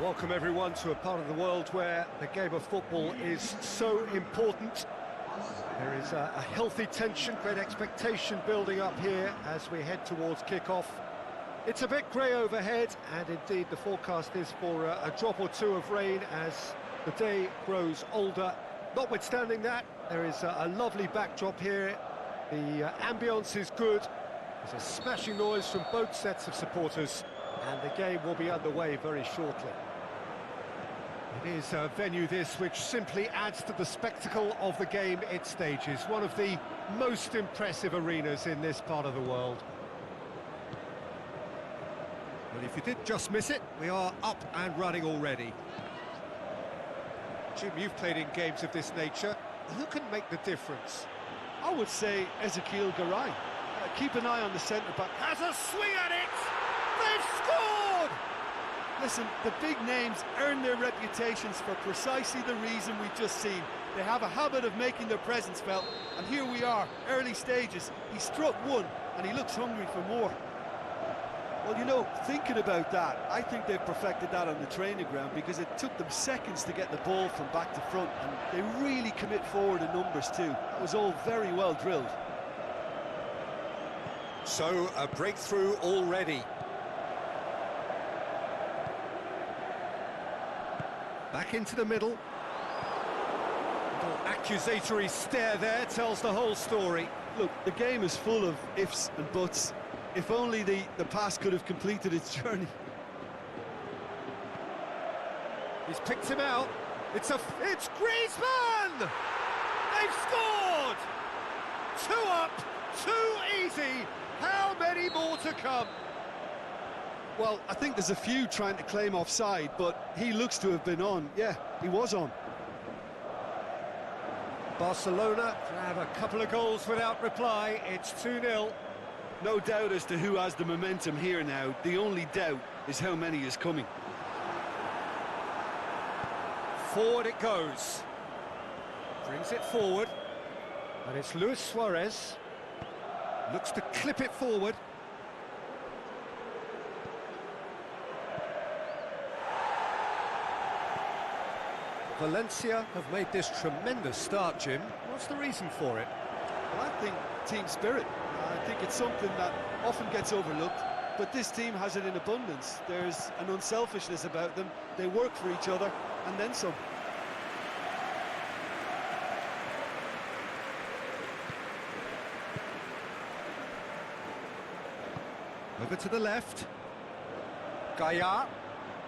Welcome everyone to a part of the world where the game of football is so important. There is a healthy tension, great expectation building up here as we head towards kick-off. It's a bit grey overhead, and indeed the forecast is for a drop or two of rain as the day grows older. Notwithstanding that, there is a lovely backdrop here. The ambience is good. There's a smashing noise from both sets of supporters, and the game will be underway very shortly. It is a venue this which simply adds to the spectacle of the game it stages. One of the most impressive arenas in this part of the world. Well, if you did just miss it, we are up and running already. Jim, you've played in games of this nature. Who can make the difference? I would say Ezekiel Garay. Keep an eye on the centre-back. Has a swing at it! They've scored! Listen, the big names earn their reputations for precisely the reason we've just seen. They have a habit of making their presence felt, and here we are, early stages. He struck one, and he looks hungry for more. Well, you know, thinking about that, I think they've perfected that on the training ground because it took them seconds to get the ball from back to front, and they really commit forward in numbers too. That was all very well drilled. So, a breakthrough already. Back into the middle. Little accusatory stare there tells the whole story. Look, the game is full of ifs and buts. If only the pass could have completed its journey. He's picked him out. It's Griezmann! They've scored! 2 up, 2 easy. How many more to come? Well, I think there's a few trying to claim offside, but he looks to have been on. Yeah, he was on. Barcelona grab a couple of goals without reply. It's 2-0. No doubt as to who has the momentum here now. The only doubt is how many is coming. Forward it goes. Brings it forward. And it's Luis Suarez. Looks to clip it forward. Valencia have made this tremendous start, Jim. What's the reason for it? Well, I think team spirit. I think it's something that often gets overlooked, but this team has it in abundance. There's an unselfishness about them. They work for each other, and then some. Over to the left. Gaia.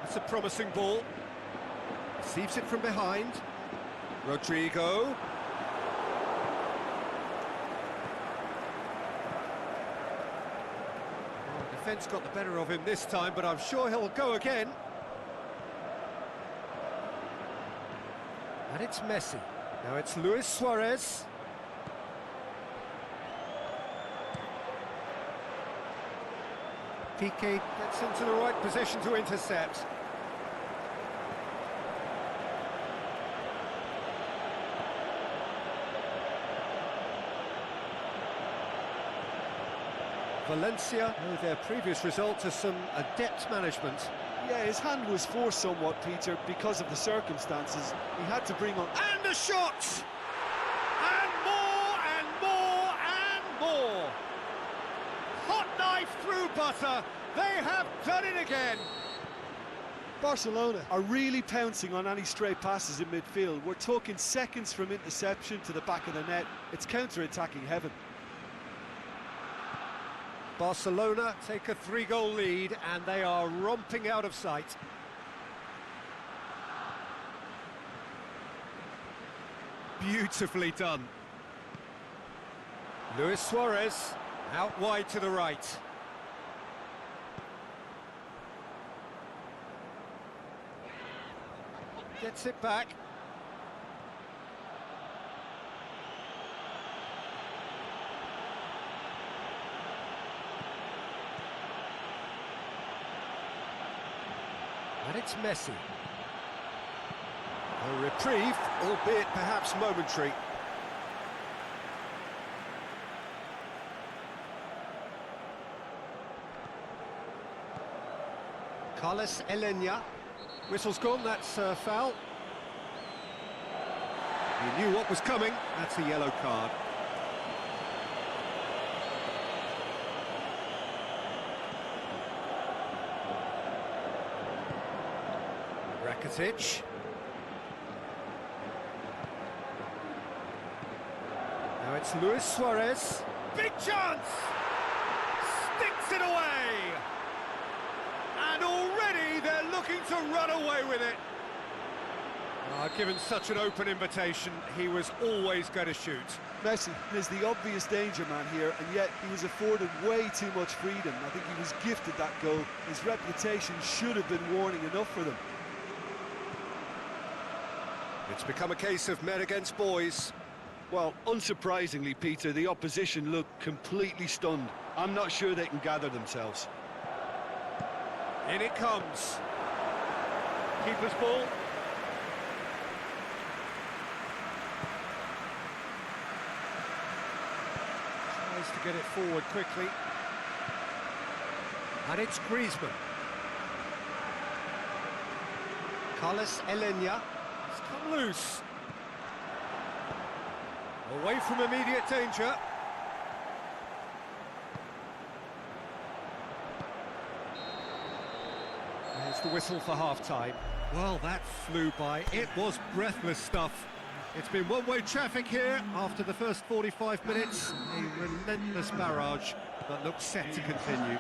That's a promising ball. Receives it from behind. Rodrigo. Defence got the better of him this time, but I'm sure he'll go again. And it's Messi. Now it's Luis Suarez. Piqué gets into the right position to intercept. Valencia owe their previous result to some adept management. Yeah, his hand was forced somewhat, Peter, because of the circumstances. He had to bring on... And a shot! And more, and more, and more! Hot knife through butter. They have done it again. Barcelona are really pouncing on any stray passes in midfield. We're talking seconds from interception to the back of the net. It's counter-attacking heaven. Barcelona take a 3-goal lead, and they are romping out of sight. Beautifully done. Luis Suarez out wide to the right. Gets it back. And it's Messi. A reprieve, albeit perhaps momentary. Carlos Elena. Whistle's gone, that's foul. He knew what was coming, that's a yellow card. Rakitic. Now it's Luis Suarez. Big chance! Sticks it away! And already they're looking to run away with it. Given such an open invitation, he was always going to shoot. Messi is the obvious danger man here, and yet he was afforded way too much freedom. I think he was gifted that goal. His reputation should have been warning enough for them. It's become a case of men against boys. Well, unsurprisingly, Peter, the opposition look completely stunned. I'm not sure they can gather themselves. In it comes. Keeper's ball. Tries to get it forward quickly. And it's Griezmann. Carlos Elena. It's come loose. Away from immediate danger. There's the whistle for half-time. Well, that flew by. It was breathless stuff. It's been one-way traffic here after the first 45 minutes. A relentless barrage that looks set to continue.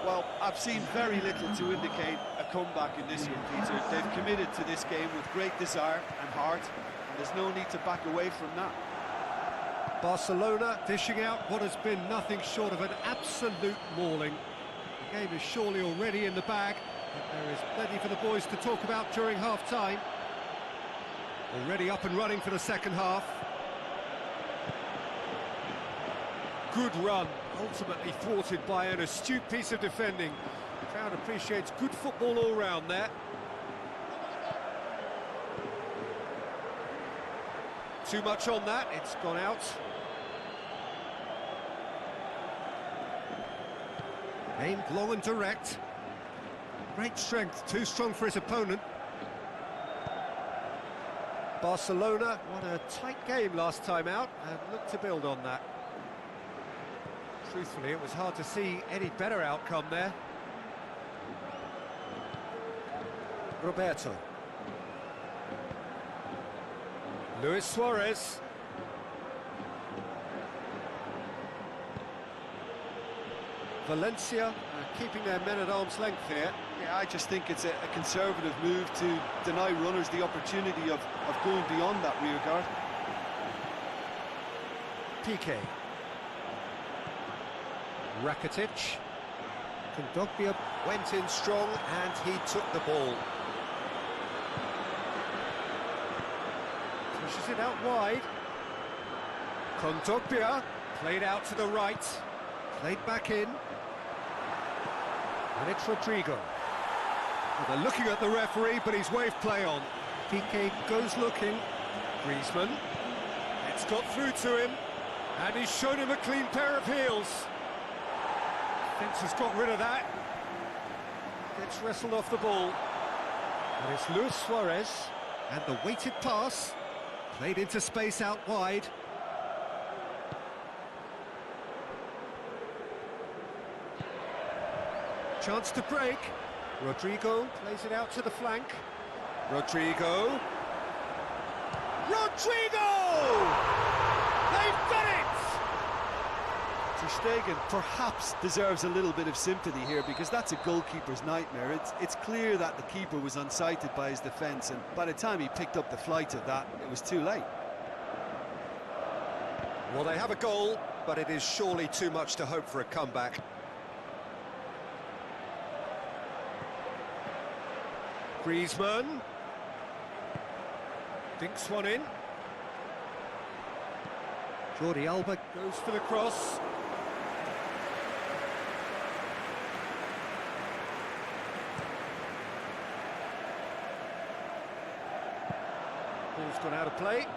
Well, I've seen very little to indicate a comeback in this one, Peter. They've committed to this game with great desire and heart, and there's no need to back away from that. Barcelona dishing out what has been nothing short of an absolute mauling. The game is surely already in the bag, but there is plenty for the boys to talk about during half-time. Already up and running for the second half. Good run, ultimately thwarted by an astute piece of defending. The crowd appreciates good football all round there. Too much on that, it's gone out. Aimed long and direct. Great strength, too strong for his opponent. Barcelona won a tight game last time out and looked to build on that. Truthfully, it was hard to see any better outcome there. Roberto. Luis Suarez. Valencia keeping their men at arm's length here. Yeah, I just think it's a conservative move to deny runners the opportunity of going beyond that rear guard. Piqué. Rakitic. Kondogbia went in strong and he took the ball. Pushes it out wide. Kondogbia played out to the right. Played back in. And it's Rodrigo. Well, they're looking at the referee, but he's waved play on. Piqué goes looking. Griezmann. It's got through to him. And he's shown him a clean pair of heels. Defence has got rid of that. Gets wrestled off the ball. And it's Luis Suarez. And the weighted pass. Played into space out wide. Chance to break. Rodrigo plays it out to the flank. Rodrigo. They've done it! Ter Stegen perhaps deserves a little bit of sympathy here, because that's a goalkeeper's nightmare. It's clear that the keeper was unsighted by his defence, and by the time he picked up the flight of that, it was too late. Well, they have a goal, but it is surely too much to hope for a comeback. Griezmann dinks one in. Jordi Alba goes for the cross. Ball's gone out of play.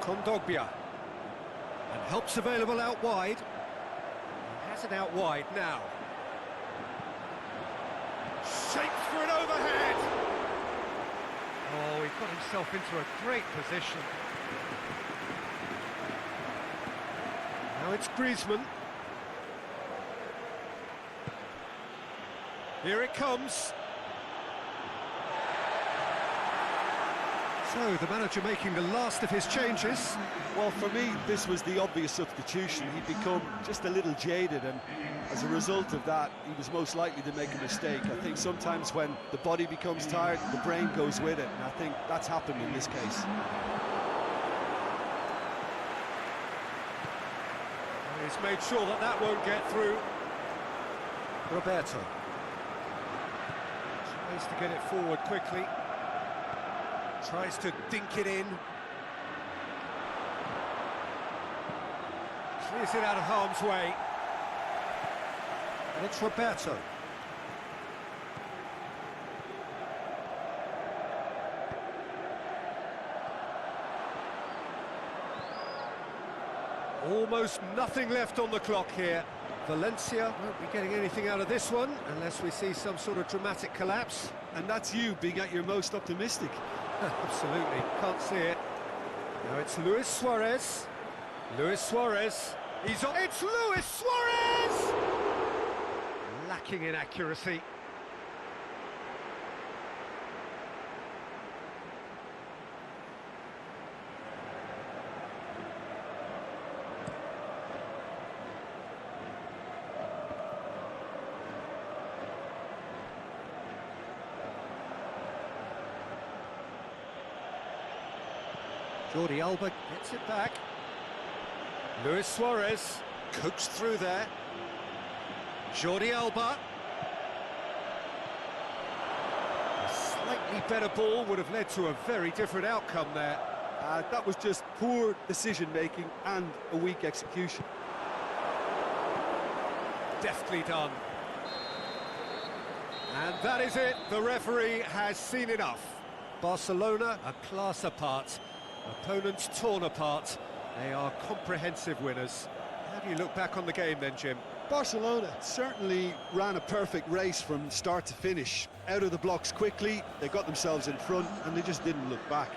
Kondogbia. And Help's available out wide. He has it out wide now. Shapes for an overhead. Oh, he got himself into a great position. Now it's Griezmann. Here it comes. So, the manager making the last of his changes. Well, for me, this was the obvious substitution. He'd become just a little jaded, and as a result of that, he was most likely to make a mistake. I think sometimes when the body becomes tired, the brain goes with it, and I think that's happened in this case. He's made sure that that won't get through. Roberto tries to get it forward quickly. Tries to dink it in. Clears it out of harm's way. And it's Roberto. Almost nothing left on the clock here. Valencia won't be getting anything out of this one unless we see some sort of dramatic collapse. And that's you being at your most optimistic. Absolutely, can't see it. Now it's Luis Suarez. Luis Suarez. He's on. It's Luis Suarez! Lacking in accuracy. Jordi Alba gets it back. Luis Suarez cooks through there. Jordi Alba. A slightly better ball would have led to a very different outcome there. That was just poor decision-making and a weak execution. Deftly done. And that is it. The referee has seen enough. Barcelona, a class apart. Opponents torn apart. They are comprehensive winners. How do you look back on the game then, Jim? Barcelona certainly ran a perfect race from start to finish. Out of the blocks quickly, they got themselves in front and they just didn't look back.